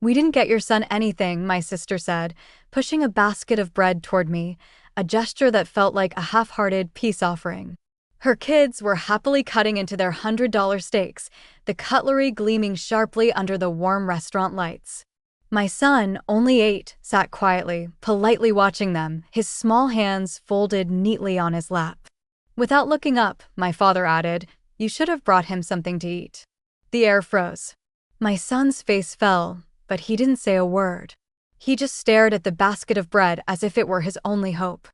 "We didn't get your son anything," my sister said, pushing a basket of bread toward me, a gesture that felt like a half-hearted peace offering. Her kids were happily cutting into their $100 steaks, the cutlery gleaming sharply under the warm restaurant lights. My son, only 8, sat quietly, politely watching them, his small hands folded neatly on his lap. Without looking up, my father added, "You should have brought him something to eat." The air froze. My son's face fell, but he didn't say a word. He just stared at the basket of bread as if it were his only hope.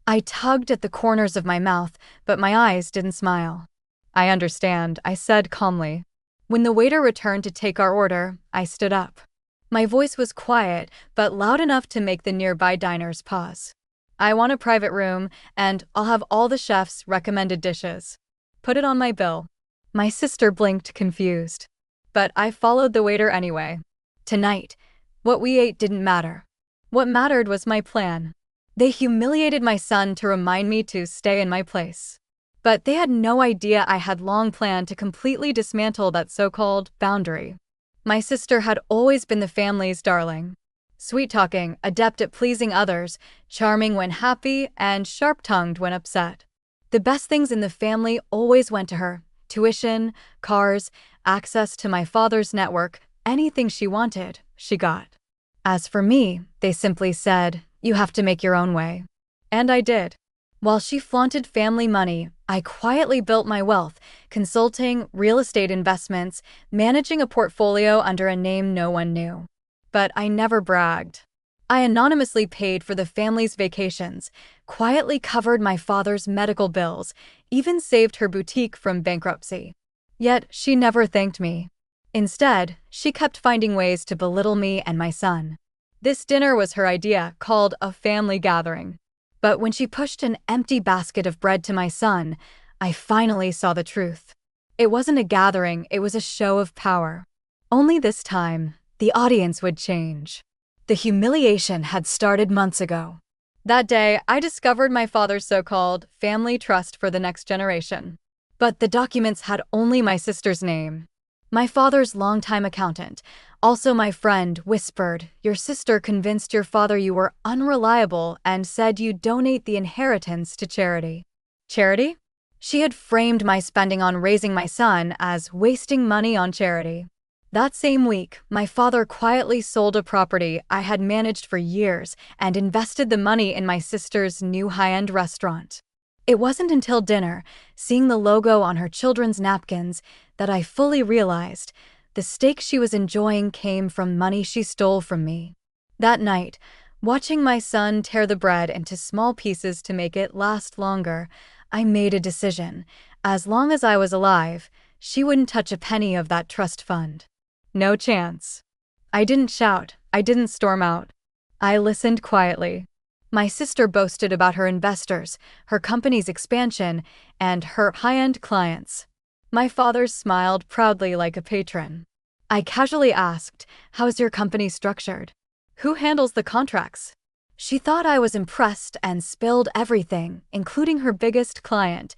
I tugged at the corners of my mouth, but my eyes didn't smile. "I understand," I said calmly. When the waiter returned to take our order, I stood up. My voice was quiet, but loud enough to make the nearby diners pause. "I want a private room, and I'll have all the chef's recommended dishes. Put it on my bill." My sister blinked, confused. But I followed the waiter anyway. Tonight, what we ate didn't matter. What mattered was my plan. They humiliated my son to remind me to stay in my place. But they had no idea I had long planned to completely dismantle that so-called boundary. My sister had always been the family's darling. Sweet-talking, adept at pleasing others, charming when happy, and sharp-tongued when upset. The best things in the family always went to her: tuition, cars, access to my father's network, anything she wanted, she got. As for me, they simply said, "You have to make your own way." And I did. While she flaunted family money, I quietly built my wealth, consulting, real estate investments, managing a portfolio under a name no one knew. But I never bragged. I anonymously paid for the family's vacations, quietly covered my father's medical bills, even saved her boutique from bankruptcy. Yet she never thanked me. Instead, she kept finding ways to belittle me and my son. This dinner was her idea, called a family gathering. But when she pushed an empty basket of bread to my son, I finally saw the truth. It wasn't a gathering, it was a show of power. Only this time, the audience would change. The humiliation had started months ago. That day, I discovered my father's so-called family trust for the next generation. But the documents had only my sister's name. My father's longtime accountant, also my friend, whispered, "Your sister convinced your father you were unreliable and said you'd donate the inheritance to charity." Charity? She had framed my spending on raising my son as wasting money on charity. That same week, my father quietly sold a property I had managed for years and invested the money in my sister's new high-end restaurant. It wasn't until dinner, seeing the logo on her children's napkins, that I fully realized the steak she was enjoying came from money she stole from me. That night, watching my son tear the bread into small pieces to make it last longer, I made a decision. As long as I was alive, she wouldn't touch a penny of that trust fund. No chance. I didn't shout, I didn't storm out. I listened quietly. My sister boasted about her investors, her company's expansion, and her high-end clients. My father smiled proudly like a patron. I casually asked, "How's your company structured? Who handles the contracts?" She thought I was impressed and spilled everything, including her biggest client,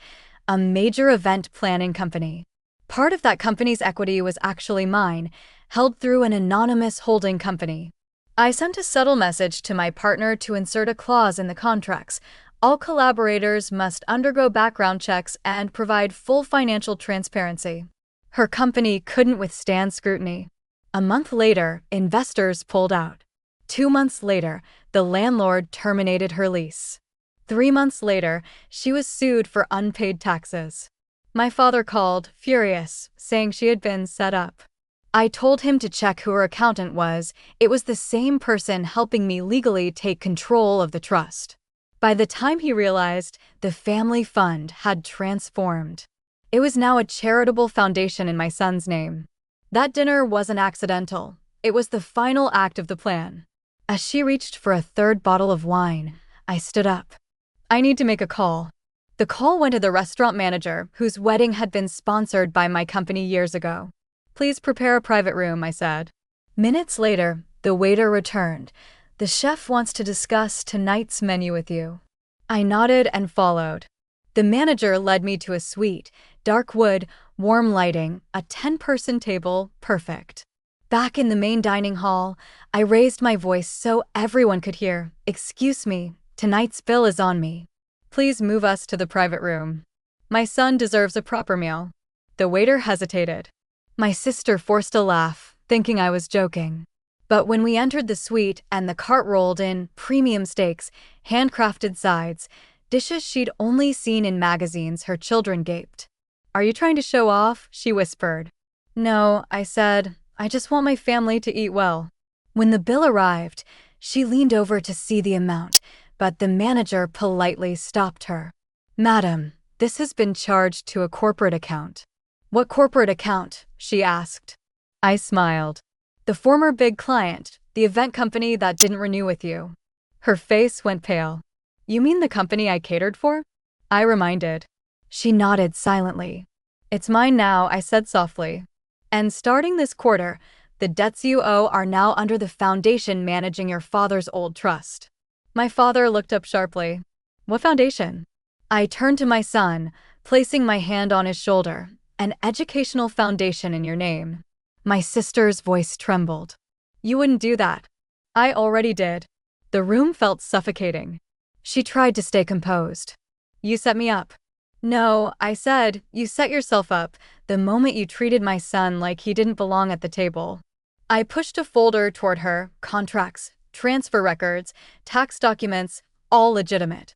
a major event planning company. Part of that company's equity was actually mine, held through an anonymous holding company. I sent a subtle message to my partner to insert a clause in the contracts. All collaborators must undergo background checks and provide full financial transparency. Her company couldn't withstand scrutiny. A month later, investors pulled out. 2 months later, the landlord terminated her lease. 3 months later, she was sued for unpaid taxes. My father called, furious, saying she had been set up. I told him to check who her accountant was. It was the same person helping me legally take control of the trust. By the time he realized, the family fund had transformed. It was now a charitable foundation in my son's name. That dinner wasn't accidental. It was the final act of the plan. As she reached for a third bottle of wine, I stood up. "I need to make a call." The call went to the restaurant manager, whose wedding had been sponsored by my company years ago. "Please prepare a private room," I said. Minutes later, the waiter returned. "The chef wants to discuss tonight's menu with you." I nodded and followed. The manager led me to a suite, dark wood, warm lighting, a 10-person table, perfect. Back in the main dining hall, I raised my voice so everyone could hear. "Excuse me, tonight's bill is on me. Please move us to the private room. My son deserves a proper meal." The waiter hesitated. My sister forced a laugh, thinking I was joking. But when we entered the suite and the cart rolled in, premium steaks, handcrafted sides, dishes she'd only seen in magazines, her children gaped. "Are you trying to show off?" she whispered. "No," I said. "I just want my family to eat well." When the bill arrived, she leaned over to see the amount, but the manager politely stopped her. "Madam, this has been charged to a corporate account." "What corporate account?" she asked. I smiled. "The former big client, the event company that didn't renew with you." Her face went pale. "You mean the company I catered for?" I reminded. She nodded silently. "It's mine now," I said softly. "And starting this quarter, the debts you owe are now under the foundation managing your father's old trust." My father looked up sharply. "What foundation?" I turned to my son, placing my hand on his shoulder. "An educational foundation in your name." My sister's voice trembled. "You wouldn't do that." "I already did." The room felt suffocating. She tried to stay composed. "You set me up." "No," I said, "you set yourself up the moment you treated my son like he didn't belong at the table." I pushed a folder toward her, contracts, transfer records, tax documents, all legitimate.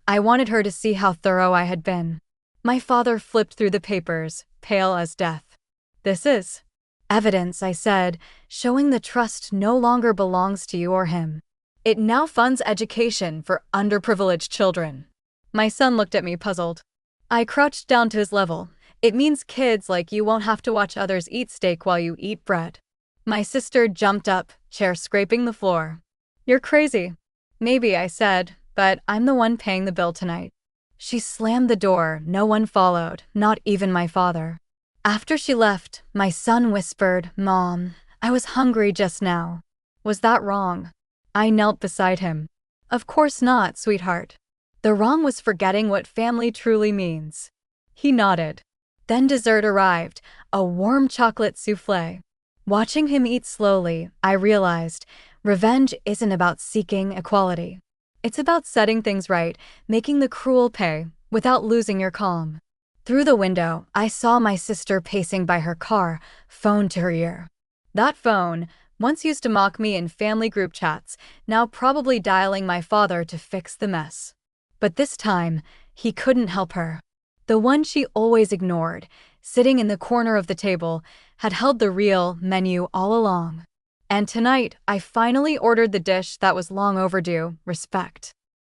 I wanted her to see how thorough I had been. My father flipped through the papers, pale as death. "This is evidence," I said, "showing the trust no longer belongs to you or him. It now funds education for underprivileged children." My son looked at me puzzled. I crouched down to his level. "It means kids like you won't have to watch others eat steak while you eat bread." My sister jumped up, chair scraping the floor. "You're crazy." "Maybe," I said, "but I'm the one paying the bill tonight." She slammed the door. No one followed, not even my father. After she left, my son whispered, "Mom, I was hungry just now." Was that wrong? I knelt beside him. "Of course not, sweetheart. The wrong was forgetting what family truly means." He nodded. Then dessert arrived, a warm chocolate soufflé. Watching him eat slowly, I realized revenge isn't about seeking equality. It's about setting things right, making the cruel pay, without losing your calm. Through the window, I saw my sister pacing by her car, phone to her ear. That phone, once used to mock me in family group chats, now probably dialing my father to fix the mess. But this time, he couldn't help her. The one she always ignored, sitting in the corner of the table, had held the real menu all along. And tonight, I finally ordered the dish that was long overdue: respect.